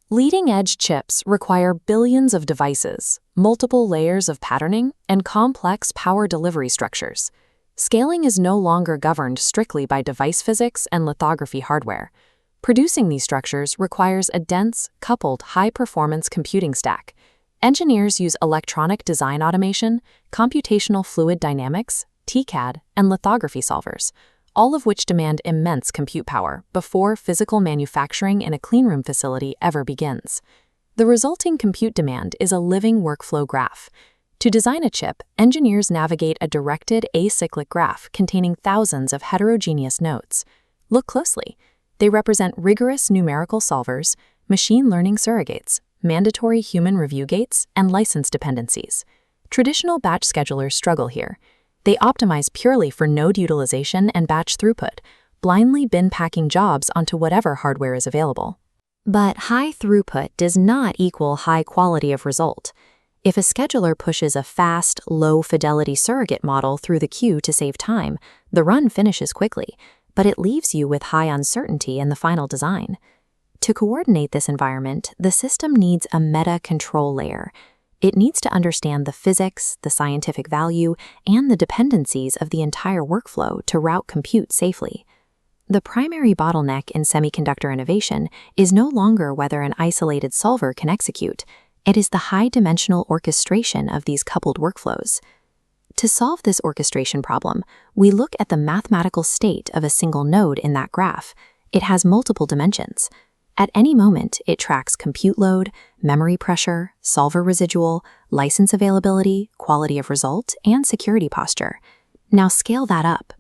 Leading-edge chips require billions of devices, multiple layers of patterning, and complex power delivery structures. Scaling is no longer governed strictly by device physics and lithography hardware. Producing these structures requires a dense, coupled, high-performance computing stack. Engineers use electronic design automation, computational fluid dynamics, TCAD, and lithography solvers, all of which demand immense compute power before physical manufacturing in a cleanroom facility ever begins. The resulting compute demand is a living workflow graph. To design a chip, engineers navigate a directed acyclic graph containing thousands of heterogeneous nodes. Look closely. They represent rigorous numerical solvers, machine learning surrogates, mandatory human review gates, and license dependencies. Traditional batch schedulers struggle here. They optimize purely for node utilization and batch throughput, blindly bin-packing jobs onto whatever hardware is available. But high throughput does not equal high quality of result. If a scheduler pushes a fast, low-fidelity surrogate model through the queue to save time, the run finishes quickly, but it leaves you with high uncertainty in the final design. To coordinate this environment, the system needs a meta-control layer. It needs to understand the physics, the scientific value, and the dependencies of the entire workflow to route compute safely. The primary bottleneck in semiconductor innovation is no longer whether an isolated solver can execute. It is the high-dimensional orchestration of these coupled workflows. To solve this orchestration problem, we look at the mathematical state of a single node in that graph. It has multiple dimensions. At any moment, it tracks compute load, memory pressure, solver residual, license availability, quality of result, and security posture. Now scale that up.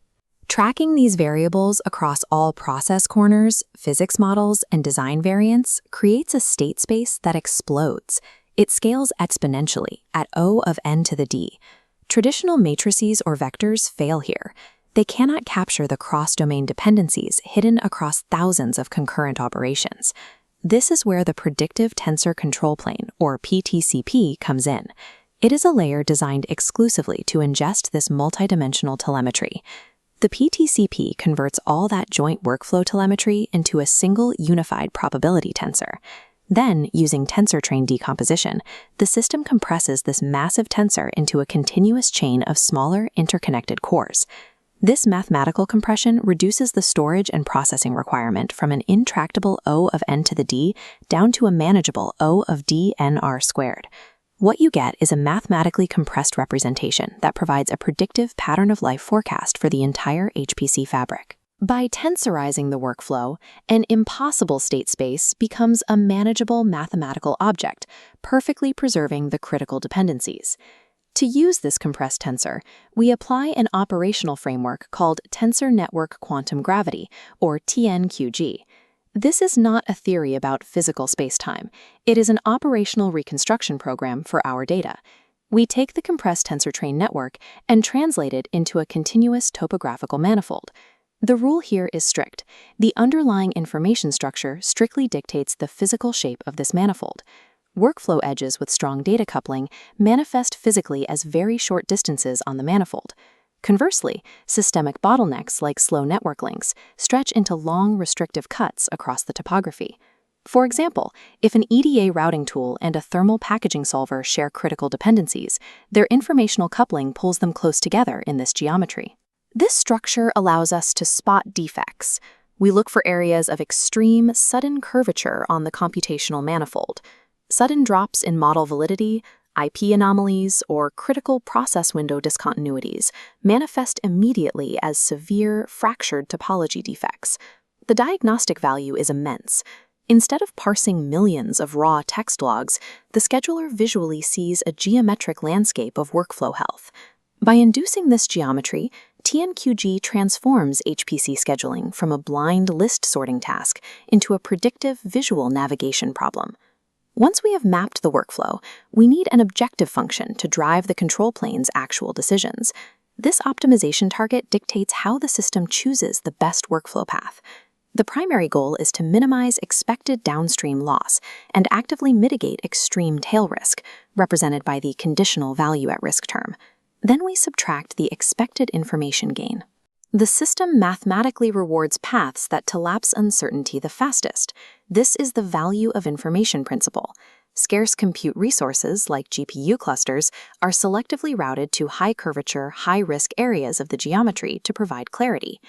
Tracking these variables across all process corners, physics models, and design variants creates a state space that explodes. It scales exponentially at O of n to the d. Traditional matrices or vectors fail here. They cannot capture the cross-domain dependencies hidden across thousands of concurrent operations. This is where the Predictive Tensor Control Plane, or PTCP, comes in. It is a layer designed exclusively to ingest this multidimensional telemetry. The PTCP converts all that joint workflow telemetry into a single unified probability tensor. Then, using tensor train decomposition, the system compresses this massive tensor into a continuous chain of smaller interconnected cores. This mathematical compression reduces the storage and processing requirement from an intractable O of n to the d down to a manageable O of d nr squared. What you get is a mathematically compressed representation that provides a predictive pattern-of-life forecast for the entire HPC fabric. By tensorizing the workflow, an impossible state space becomes a manageable mathematical object, perfectly preserving the critical dependencies. To use this compressed tensor, we apply an operational framework called Tensor-Network Quantum Gravity, or TNQG. This is not a theory about physical spacetime. It is an operational reconstruction program for our data. We take the compressed tensor train network and translate it into a continuous topographical manifold. The rule here is strict. The underlying information structure strictly dictates the physical shape of this manifold. Workflow edges with strong data coupling manifest physically as very short distances on the manifold. Conversely, systemic bottlenecks like slow network links stretch into long restrictive cuts across the topography. For example, if an EDA routing tool and a thermal packaging solver share critical dependencies, their informational coupling pulls them close together in this geometry. This structure allows us to spot defects. We look for areas of extreme, sudden curvature on the computational manifold. Sudden drops in model validity, IP anomalies, or critical process window discontinuities manifest immediately as severe, fractured topology defects. The diagnostic value is immense. Instead of parsing millions of raw text logs, the scheduler visually sees a geometric landscape of workflow health. By inducing this geometry, TNQG transforms HPC scheduling from a blind list sorting task into a predictive visual navigation problem. Once we have mapped the workflow, we need an objective function to drive the control plane's actual decisions. This optimization target dictates how the system chooses the best workflow path. The primary goal is to minimize expected downstream loss and actively mitigate extreme tail risk, represented by the conditional value at risk term. Then we subtract the expected information gain. The system mathematically rewards paths that collapse uncertainty the fastest. This is the value of information principle. Scarce compute resources, like GPU clusters, are selectively routed to high-curvature, high-risk areas of the geometry to provide clarity.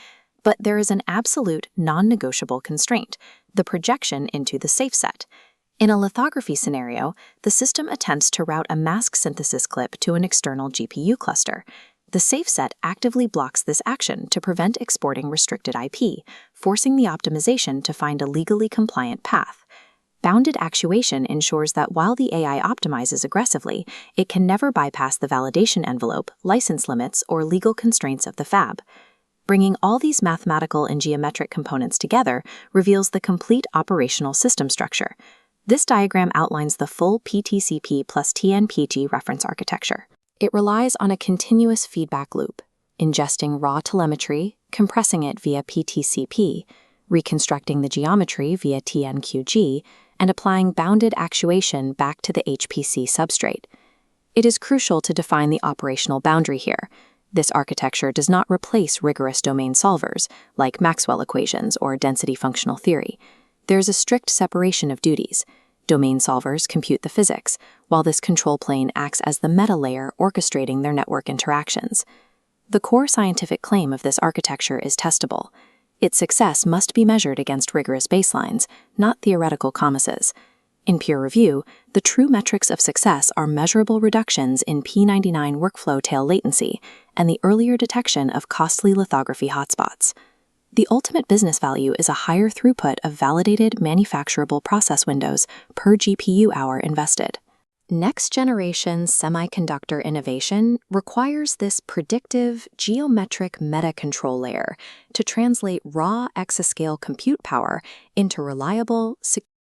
But there is an absolute, non-negotiable constraint: the projection into the safe set. In a lithography scenario, the system attempts to route a mask synthesis clip to an external GPU cluster. The safe set actively blocks this action to prevent exporting restricted IP, forcing the optimization to find a legally compliant path. Bounded actuation ensures that while the AI optimizes aggressively, it can never bypass the validation envelope, license limits, or legal constraints of the fab. Bringing all these mathematical and geometric components together reveals the complete operational system structure. This diagram outlines the full PTCP plus TNQG reference architecture. It relies on a continuous feedback loop, ingesting raw telemetry, compressing it via PTCP, reconstructing the geometry via TNQG, and applying bounded actuation back to the HPC substrate. It is crucial to define the operational boundary here. This architecture does not replace rigorous domain solvers, like Maxwell equations or density functional theory. There is a strict separation of duties. Domain solvers compute the physics, while this control plane acts as the meta layer orchestrating their network interactions. The core scientific claim of this architecture is testable. Its success must be measured against rigorous baselines, not theoretical commisses. In peer review, the true metrics of success are measurable reductions in P99 workflow tail latency and the earlier detection of costly lithography hotspots. The ultimate business value is a higher throughput of validated manufacturable process windows per GPU hour invested. Next-generation semiconductor innovation requires this predictive, geometric meta-control layer to translate raw exascale compute power into reliable, secure